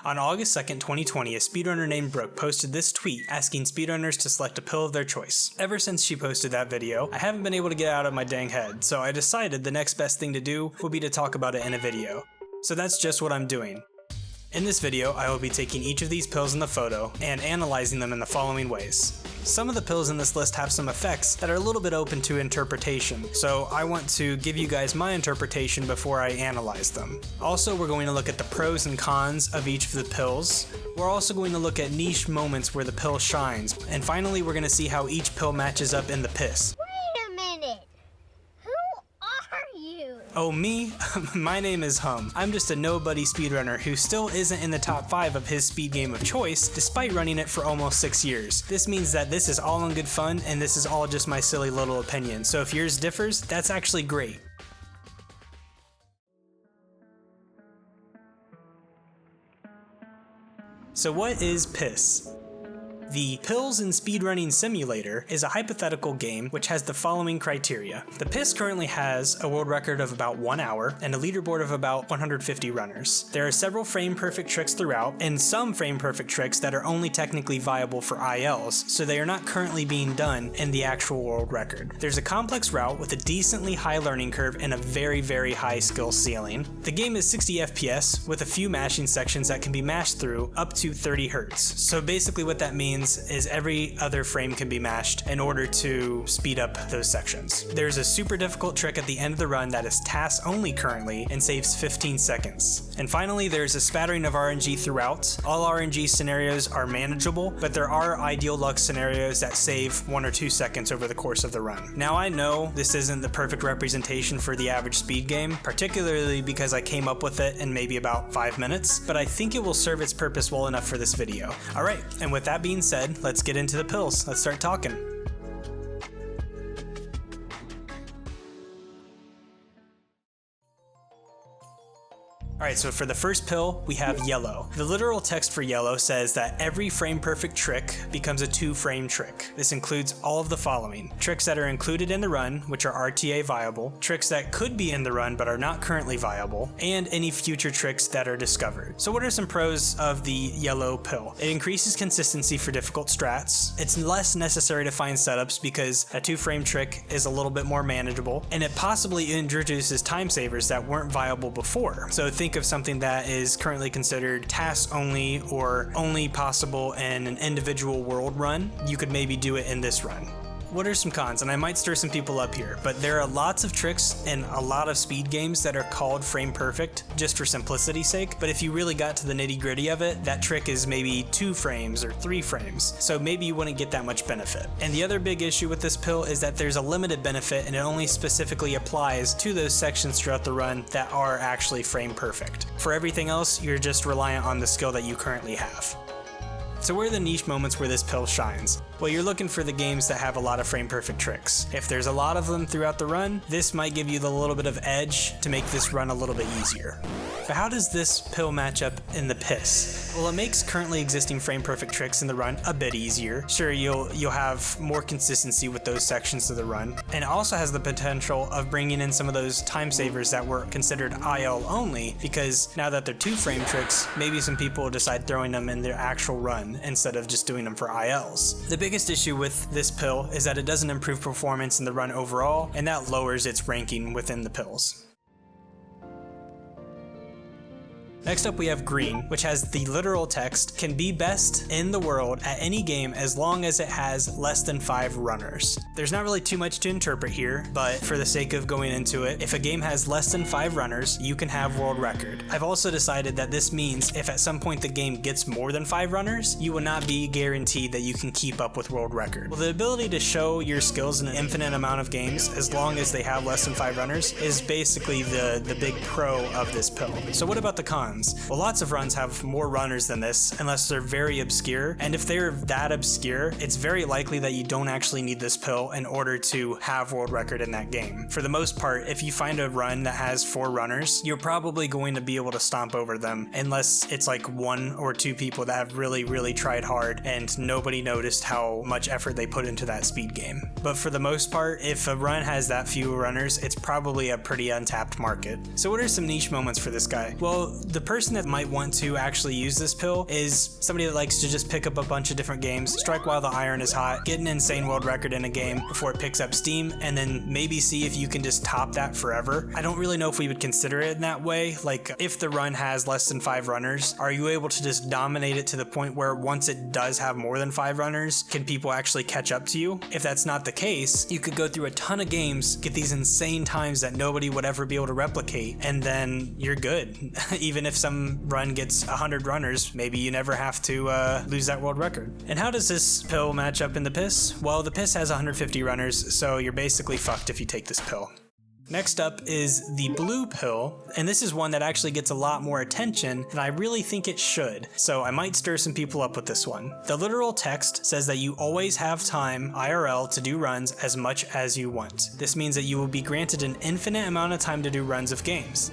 On August 2nd, 2020, a speedrunner named Brooke posted this tweet asking speedrunners to select a pill of their choice. Ever since she posted that video, I haven't been able to get it out of my dang head, so I decided the next best thing to do would be to talk about it in a video. So that's just what I'm doing. In this video, I will be taking each of these pills in the photo and analyzing them in the following ways. Some of the pills in this list have some effects that are a little bit open to interpretation, so I want to give you guys my interpretation before I analyze them. Also, we're going to look at the pros and cons of each of the pills. We're also going to look at niche moments where the pill shines, and finally we're going to see how each pill matches up in the piss. Wait a minute! Who are you? Oh, me? My name is Hum. I'm just a nobody speedrunner who still isn't in the top 5 of his speed game of choice, despite running it for almost 6 years. This means that this is all in good fun, and this is all just my silly little opinion, so if yours differs, that's actually great. So what is piss? The Pills in Speedrunning Simulator is a hypothetical game which has the following criteria. The PISS currently has a world record of about 1 hour and a leaderboard of about 150 runners. There are several frame perfect tricks throughout, and some frame perfect tricks that are only technically viable for ILs, so they are not currently being done in the actual world record. There's a complex route with a decently high learning curve and a very high skill ceiling. The game is 60 FPS with a few mashing sections that can be mashed through up to 30 Hz. So basically what that means is every other frame can be mashed in order to speed up those sections. There's a super difficult trick at the end of the run that is task only currently and saves 15 seconds. And finally, there's a spattering of RNG throughout. All RNG scenarios are manageable, but there are ideal luck scenarios that save 1 or 2 seconds over the course of the run. Now I know this isn't the perfect representation for the average speed game, particularly because I came up with it in maybe about 5 minutes, but I think it will serve its purpose well enough for this video. Alright, and with that being said, let's get into the pills. Let's start talking. Alright, so for the first pill, we have yellow. The literal text for yellow says that every frame perfect trick becomes a 2-frame trick. This includes all of the following: tricks that are included in the run, which are RTA viable, tricks that could be in the run but are not currently viable, and any future tricks that are discovered. So what are some pros of the yellow pill? It increases consistency for difficult strats. It's less necessary to find setups because a 2-frame trick is a little bit more manageable, and it possibly introduces time savers that weren't viable before. So think of something that is currently considered task only or only possible in an individual world run. You could maybe do it in this run. What are some cons? And I might stir some people up here, but there are lots of tricks in a lot of speed games that are called frame perfect just for simplicity's sake, but if you really got to the nitty gritty of it, that trick is maybe 2 frames or 3 frames, so maybe you wouldn't get that much benefit. And the other big issue with this pill is that there's a limited benefit and it only specifically applies to those sections throughout the run that are actually frame perfect. For everything else, you're just reliant on the skill that you currently have. So where are the niche moments where this pill shines? Well, you're looking for the games that have a lot of frame perfect tricks. If there's a lot of them throughout the run, this might give you the little bit of edge to make this run a little bit easier. But how does this pill match up in the piss? Well, it makes currently existing frame perfect tricks in the run a bit easier. Sure, you'll have more consistency with those sections of the run, and it also has the potential of bringing in some of those time savers that were considered IL only, because now that they're 2-frame tricks, maybe some people will decide throwing them in their actual run instead of just doing them for ILs. The biggest issue with this pill is that it doesn't improve performance in the run overall, and that lowers its ranking within the pills. Next up we have green, which has the literal text, can be best in the world at any game as long as it has less than 5 runners. There's not really too much to interpret here, but for the sake of going into it, if a game has less than 5 runners, you can have world record. I've also decided that this means if at some point the game gets more than 5 runners, you will not be guaranteed that you can keep up with world record. Well, the ability to show your skills in an infinite amount of games as long as they have less than 5 runners is basically the big pro of this pill. So what about the cons? Well, lots of runs have more runners than this unless they're very obscure, and if they're that obscure, it's very likely that you don't actually need this pill in order to have world record in that game. For the most part, if you find a run that has 4 runners, you're probably going to be able to stomp over them unless it's like 1 or 2 people that have really tried hard and nobody noticed how much effort they put into that speed game. But for the most part, if a run has that few runners, it's probably a pretty untapped market. So what are some niche moments for this guy? Well, the person that might want to actually use this pill is somebody that likes to just pick up a bunch of different games, strike while the iron is hot, get an insane world record in a game before it picks up steam, and then maybe see if you can just top that forever. I don't really know if we would consider it in that way. Like, if the run has less than 5 runners, are you able to just dominate it to the point where once it does have more than 5 runners, can people actually catch up to you? If that's not the case, you could go through a ton of games, get these insane times that nobody would ever be able to replicate, and then you're good. Even if some run gets 100 runners, maybe you never have to lose that world record. And how does this pill match up in the piss? Well, the piss has 150 runners, so you're basically fucked if you take this pill. Next up is the blue pill, and this is one that actually gets a lot more attention than I really think it should, so I might stir some people up with this one. The literal text says that you always have time, IRL, to do runs as much as you want. This means that you will be granted an infinite amount of time to do runs of games.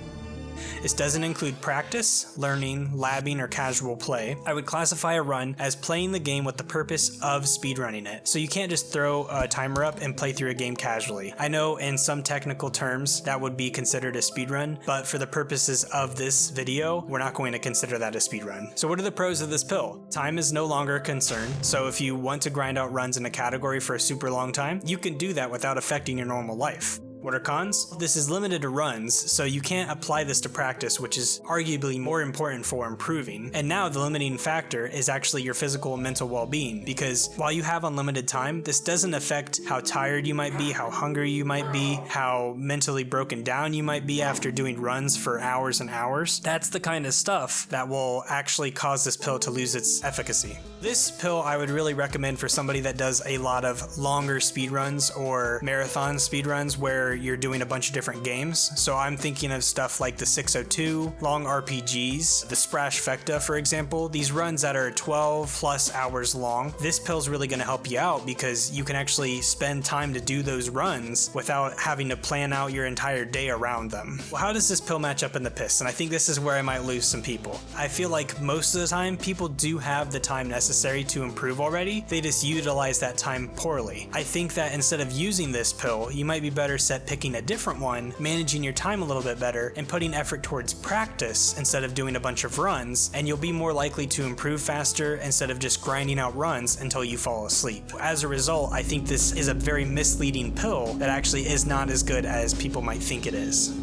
This doesn't include practice, learning, labbing, or casual play. I would classify a run as playing the game with the purpose of speedrunning it. So you can't just throw a timer up and play through a game casually. I know in some technical terms that would be considered a speedrun, but for the purposes of this video, we're not going to consider that a speedrun. So what are the pros of this pill? Time is no longer a concern. So if you want to grind out runs in a category for a super long time, you can do that without affecting your normal life. What are cons? This is limited to runs, so you can't apply this to practice, which is arguably more important for improving. And now the limiting factor is actually your physical and mental well-being, because while you have unlimited time, this doesn't affect how tired you might be, how hungry you might be, how mentally broken down you might be after doing runs for hours and hours. That's the kind of stuff that will actually cause this pill to lose its efficacy. This pill I would really recommend for somebody that does a lot of longer speedruns or marathon speedruns where you're doing a bunch of different games. So I'm thinking of stuff like the 602, long RPGs, the Sprash Fecta, for example. These runs that are 12 plus hours long. This pill's really going to help you out because you can actually spend time to do those runs without having to plan out your entire day around them. Well, how does this pill match up in the piss? And I think this is where I might lose some people. I feel like most of the time people do have the time necessary to improve already. They just utilize that time poorly. I think that instead of using this pill, you might be better set picking a different one, managing your time a little bit better, and putting effort towards practice instead of doing a bunch of runs, and you'll be more likely to improve faster instead of just grinding out runs until you fall asleep. As a result, I think this is a very misleading pill that actually is not as good as people might think it is.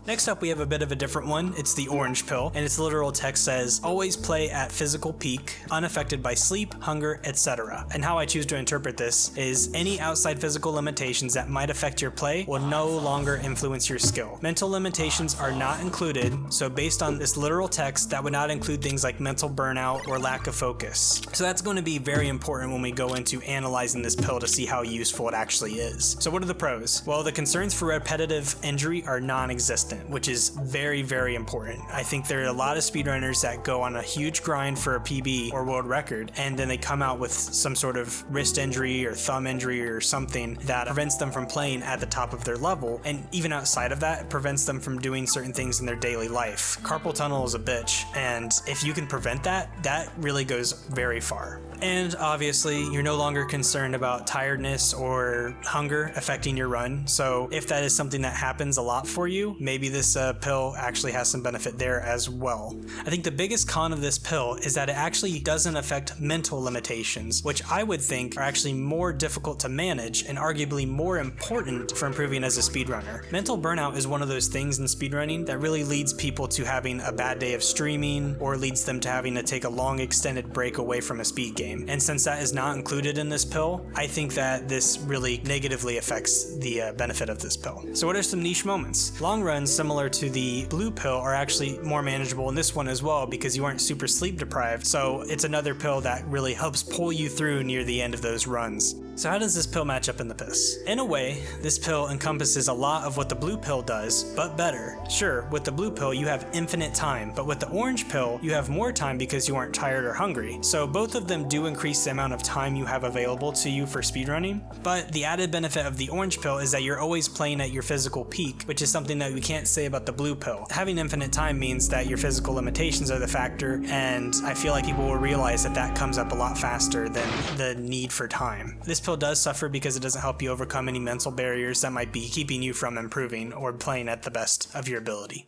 Next up, we have a bit of a different one. It's the orange pill, and its literal text says, always play at physical peak, unaffected by sleep, hunger, etc. And how I choose to interpret this is any outside physical limitations that might affect your play will no longer influence your skill. Mental limitations are not included, so based on this literal text, that would not include things like mental burnout or lack of focus. So that's going to be very important when we go into analyzing this pill to see how useful it actually is. So what are the pros? Well, the concerns for repetitive injury are non-existent, which is very, very important. I think there are a lot of speedrunners that go on a huge grind for a PB or world record, and then they come out with some sort of wrist injury or thumb injury or something that prevents them from playing at the top of their level, and even outside of that, it prevents them from doing certain things in their daily life. Carpal tunnel is a bitch, and if you can prevent that, that really goes very far. And obviously, you're no longer concerned about tiredness or hunger affecting your run, so if that is something that happens a lot for you, maybe this pill actually has some benefit there as well. I think the biggest con of this pill is that it actually doesn't affect mental limitations, which I would think are actually more difficult to manage and arguably more important for improving as a speedrunner. Mental burnout is one of those things in speedrunning that really leads people to having a bad day of streaming or leads them to having to take a long extended break away from a speed game. And since that is not included in this pill, I think that this really negatively affects the benefit of this pill. So what are some niche moments? Long runs similar to the blue pill are actually more manageable in this one as well because you aren't super sleep deprived, so it's another pill that really helps pull you through near the end of those runs. So how does this pill match up in the piss? In a way, this pill encompasses a lot of what the blue pill does, but better. Sure, with the blue pill you have infinite time, but with the orange pill you have more time because you aren't tired or hungry. So both of them do increase the amount of time you have available to you for speedrunning, but the added benefit of the orange pill is that you're always playing at your physical peak, which is something that we can't say about the blue pill. Having infinite time means that your physical limitations are the factor, and I feel like people will realize that that comes up a lot faster than the need for time. This pill pill does suffer because it doesn't help you overcome any mental barriers that might be keeping you from improving or playing at the best of your ability.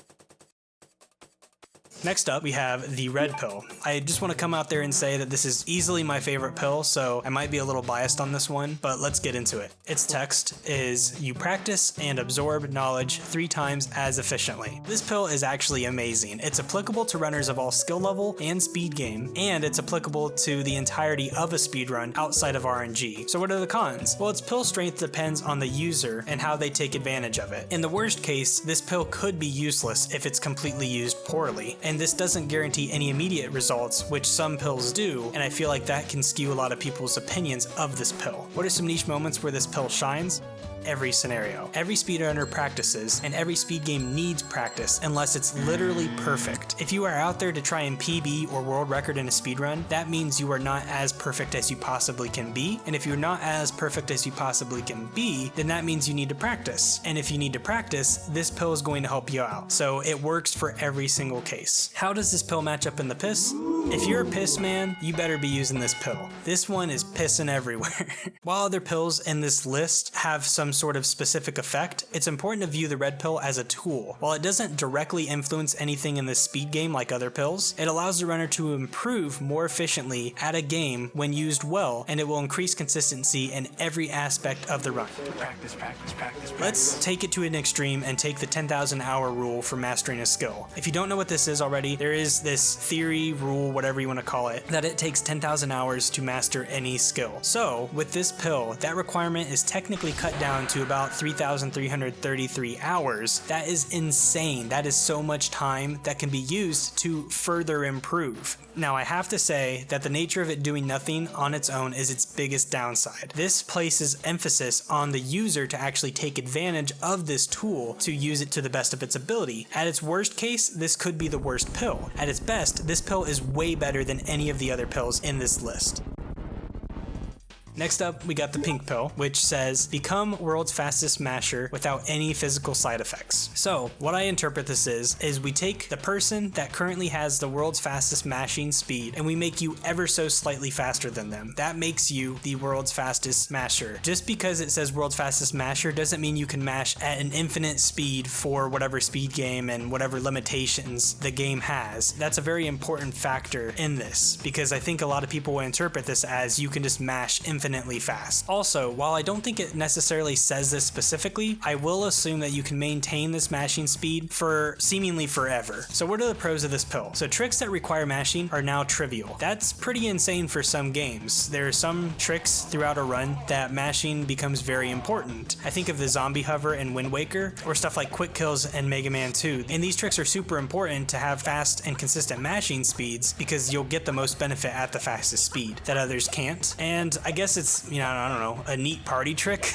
Next up, we have the red pill. I just want to come out there and say that this is easily my favorite pill, so I might be a little biased on this one, but let's get into it. Its text is, you practice and absorb knowledge 3 times as efficiently. This pill is actually amazing. It's applicable to runners of all skill level and speed game, and it's applicable to the entirety of a speedrun outside of RNG. So what are the cons? Well, its pill strength depends on the user and how they take advantage of it. In the worst case, this pill could be useless if it's completely used poorly, and this doesn't guarantee any immediate results, which some pills do, and I feel like that can skew a lot of people's opinions of this pill. What are some niche moments where this pill shines? Every scenario. Every speedrunner practices, and every speed game needs practice unless it's literally perfect. If you are out there to try and PB or world record in a speedrun, that means you are not as perfect as you possibly can be, and if you're not as perfect as you possibly can be, then that means you need to practice. And if you need to practice, this pill is going to help you out. So it works for every single case. How does this pill match up in the piss? If you're a piss man, you better be using this pill. This one is pissing everywhere. While other pills in this list have some sort of specific effect, it's important to view the red pill as a tool. While it doesn't directly influence anything in the speed game like other pills, it allows the runner to improve more efficiently at a game when used well, and it will increase consistency in every aspect of the run. Practice. Let's take it to an extreme and take the 10,000 hour rule for mastering a skill. If you don't know what this is already, there is this theory, rule, whatever you want to call it, that it takes 10,000 hours to master any skill. So with this pill, that requirement is technically cut down to about 3,333 hours. That is insane. That is so much time that can be used to further improve. Now, I have to say that the nature of it doing nothing on its own is its biggest downside. This places emphasis on the user to actually take advantage of this tool to use it to the best of its ability. At its worst case, this could be the worst pill. At its best, this pill is way better than any of the other pills in this list. Next up, we got the pink pill, which says, become world's fastest masher without any physical side effects. So what I interpret this is we take the person that currently has the world's fastest mashing speed and we make you ever so slightly faster than them. That makes you the world's fastest masher. Just because it says world's fastest masher doesn't mean you can mash at an infinite speed for whatever speed game and whatever limitations the game has. That's a very important factor in this, because I think a lot of people will interpret this as you can just mash infinitely fast. Also, while I don't think it necessarily says this specifically, I will assume that you can maintain this mashing speed for seemingly forever. So what are the pros of this pill? So tricks that require mashing are now trivial. That's pretty insane for some games. There are some tricks throughout a run that mashing becomes very important. I think of the zombie hover in Wind Waker, or stuff like quick kills in Mega Man 2. And these tricks are super important to have fast and consistent mashing speeds because you'll get the most benefit at the fastest speed that others can't. And I guess it's, I don't know, a neat party trick.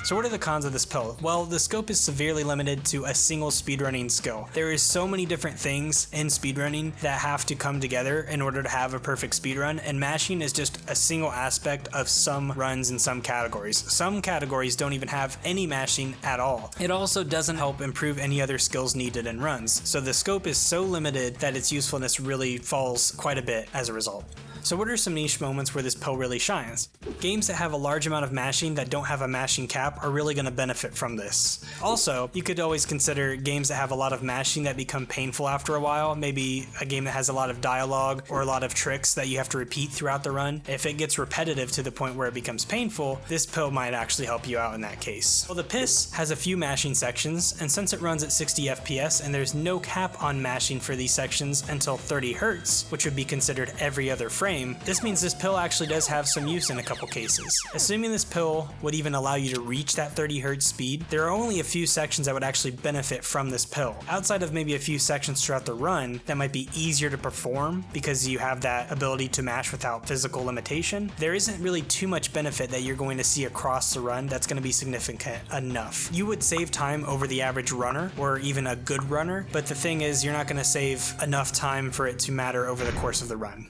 So what are the cons of this pill? Well, the scope is severely limited to a single speedrunning skill. There is so many different things in speedrunning that have to come together in order to have a perfect speedrun, and mashing is just a single aspect of some runs in some categories. Some categories don't even have any mashing at all. It also doesn't help improve any other skills needed in runs, so the scope is so limited that its usefulness really falls quite a bit as a result. So what are some niche moments where this pill really shines? Games that have a large amount of mashing that don't have a mashing cap are really going to benefit from this. Also, you could always consider games that have a lot of mashing that become painful after a while. Maybe a game that has a lot of dialogue or a lot of tricks that you have to repeat throughout the run. If it gets repetitive to the point where it becomes painful, this pill might actually help you out in that case. Well, the piss has a few mashing sections, and since it runs at 60 FPS and there's no cap on mashing for these sections until 30 Hz, which would be considered every other frame, this means this pill actually does have some use in a couple cases. Assuming this pill would even allow you to reach that 30 Hz speed, there are only a few sections that would actually benefit from this pill. Outside of maybe a few sections throughout the run that might be easier to perform because you have that ability to mash without physical limitation, there isn't really too much benefit that you're going to see across the run that's going to be significant enough. You would save time over the average runner or even a good runner, but the thing is you're not going to save enough time for it to matter over the course of the run.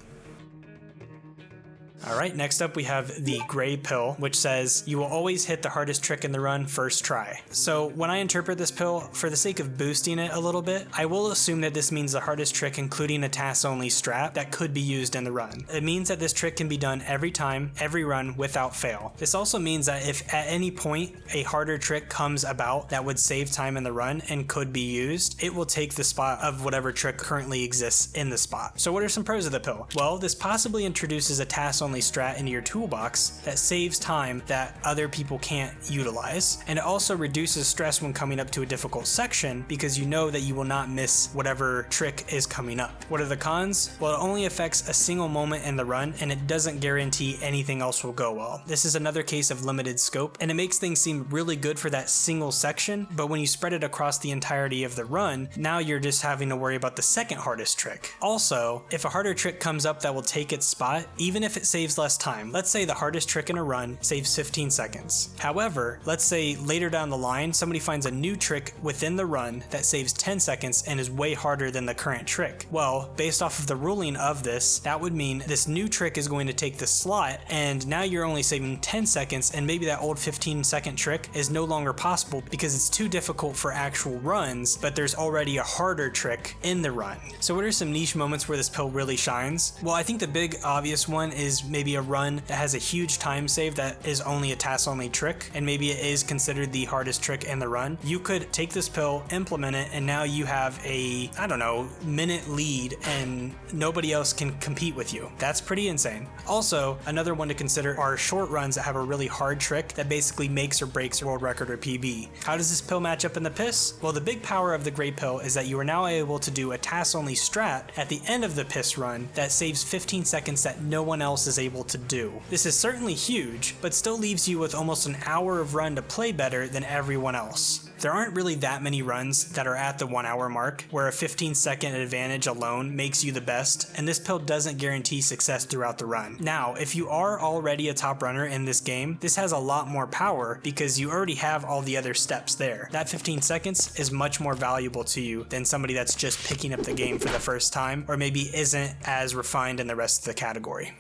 Alright, next up we have the gray pill, which says you will always hit the hardest trick in the run first try. So when I interpret this pill, for the sake of boosting it a little bit, I will assume that this means the hardest trick including a task-only strat that could be used in the run. It means that this trick can be done every time, every run, without fail. This also means that if at any point a harder trick comes about that would save time in the run and could be used, it will take the spot of whatever trick currently exists in the spot. So what are some pros of the pill? Well, this possibly introduces a task-only strat into your toolbox that saves time that other people can't utilize, and it also reduces stress when coming up to a difficult section because you know that you will not miss whatever trick is coming up. What are the cons? Well, it only affects a single moment in the run and it doesn't guarantee anything else will go well. This is another case of limited scope, and it makes things seem really good for that single section, but when you spread it across the entirety of the run, now you're just having to worry about the second hardest trick. Also, if a harder trick comes up that will take its spot, even if it saves less time, let's say the hardest trick in a run saves 15 seconds. However, let's say later down the line, somebody finds a new trick within the run that saves 10 seconds and is way harder than the current trick. Well, based off of the ruling of this, that would mean this new trick is going to take the slot, and now you're only saving 10 seconds, and maybe that old 15-second trick is no longer possible because it's too difficult for actual runs, but there's already a harder trick in the run. So what are some niche moments where this pill really shines? Well, I think the big obvious one is maybe a run that has a huge time save that is only a task-only trick, and maybe it is considered the hardest trick in the run. You could take this pill, implement it, and now you have a, I don't know, minute lead and nobody else can compete with you. That's pretty insane. Also, another one to consider are short runs that have a really hard trick that basically makes or breaks a world record or PB. How does this pill match up in the piss? Well, the big power of the gray pill is that you are now able to do a task-only strat at the end of the piss run that saves 15 seconds that no one else is able to do. This is certainly huge, but still leaves you with almost an hour of run to play better than everyone else. There aren't really that many runs that are at the 1 hour mark where a 15-second advantage alone makes you the best, and this pill doesn't guarantee success throughout the run. Now, if you are already a top runner in this game, this has a lot more power because you already have all the other steps there. That 15 seconds is much more valuable to you than somebody that's just picking up the game for the first time or maybe isn't as refined in the rest of the category.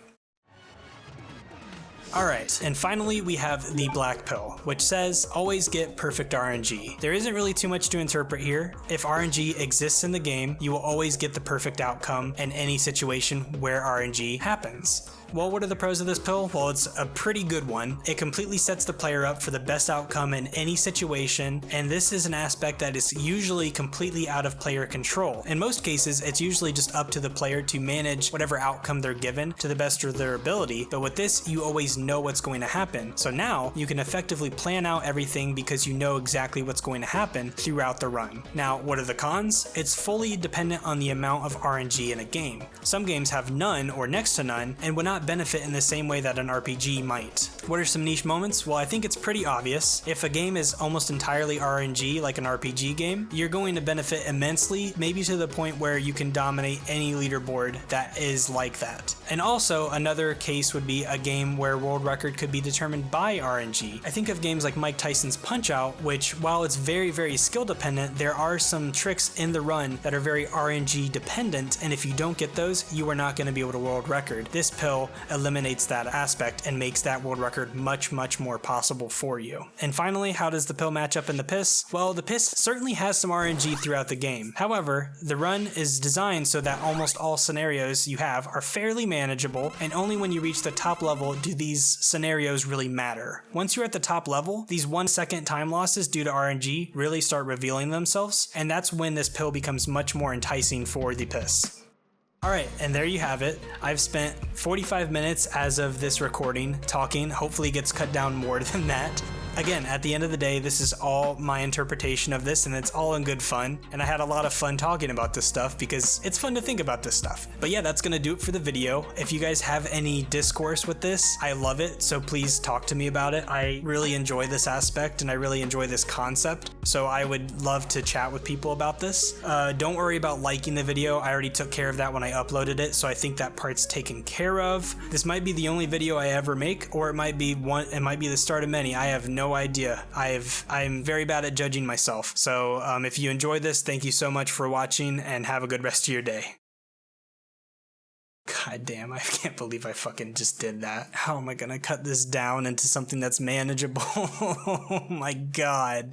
Alright, and finally we have the black pill, which says always get perfect RNG. There isn't really too much to interpret here. If RNG exists in the game, you will always get the perfect outcome in any situation where RNG happens. Well, what are the pros of this pill? Well, it's a pretty good one. It completely sets the player up for the best outcome in any situation, and this is an aspect that is usually completely out of player control. In most cases, it's usually just up to the player to manage whatever outcome they're given to the best of their ability, but with this, you always know what's going to happen. So now, you can effectively plan out everything because you know exactly what's going to happen throughout the run. Now, what are the cons? It's fully dependent on the amount of RNG in a game. Some games have none or next to none, and would not benefit in the same way that an RPG might. What are some niche moments? Well, I think it's pretty obvious. If a game is almost entirely RNG, like an RPG game, you're going to benefit immensely, maybe to the point where you can dominate any leaderboard that is like that. And also, another case would be a game where world record could be determined by RNG. I think of games like Mike Tyson's Punch-Out!, which, while it's very, very skill dependent, there are some tricks in the run that are very RNG dependent, and if you don't get those, you are not going to be able to world record. This pill eliminates that aspect and makes that world record much, much more possible for you. And finally, how does the pill match up in the piss? Well, the piss certainly has some RNG throughout the game. However, the run is designed so that almost all scenarios you have are fairly manageable, and only when you reach the top level do these scenarios really matter. Once you're at the top level, these 1 second time losses due to RNG really start revealing themselves, and that's when this pill becomes much more enticing for the piss. Alright, and there you have it. I've spent 45 minutes as of this recording talking. Hopefully it gets cut down more than that. Again, at the end of the day, this is all my interpretation of this, and it's all in good fun, and I had a lot of fun talking about this stuff because it's fun to think about this stuff. But yeah, that's gonna do it for the video. If you guys have any discourse with this, I love it, so please talk to me about it. I really enjoy this aspect, and I really enjoy this concept, so I would love to chat with people about this. Don't worry about liking the video. I already took care of that when I uploaded it, so I think that part's taken care of. This might be the only video I ever make, or it might be the start of many. I have no idea. I'm very bad at judging myself. So if you enjoyed this, thank you so much for watching and have a good rest of your day. God damn, I can't believe I fucking just did that. How am I gonna cut this down into something that's manageable? Oh my god.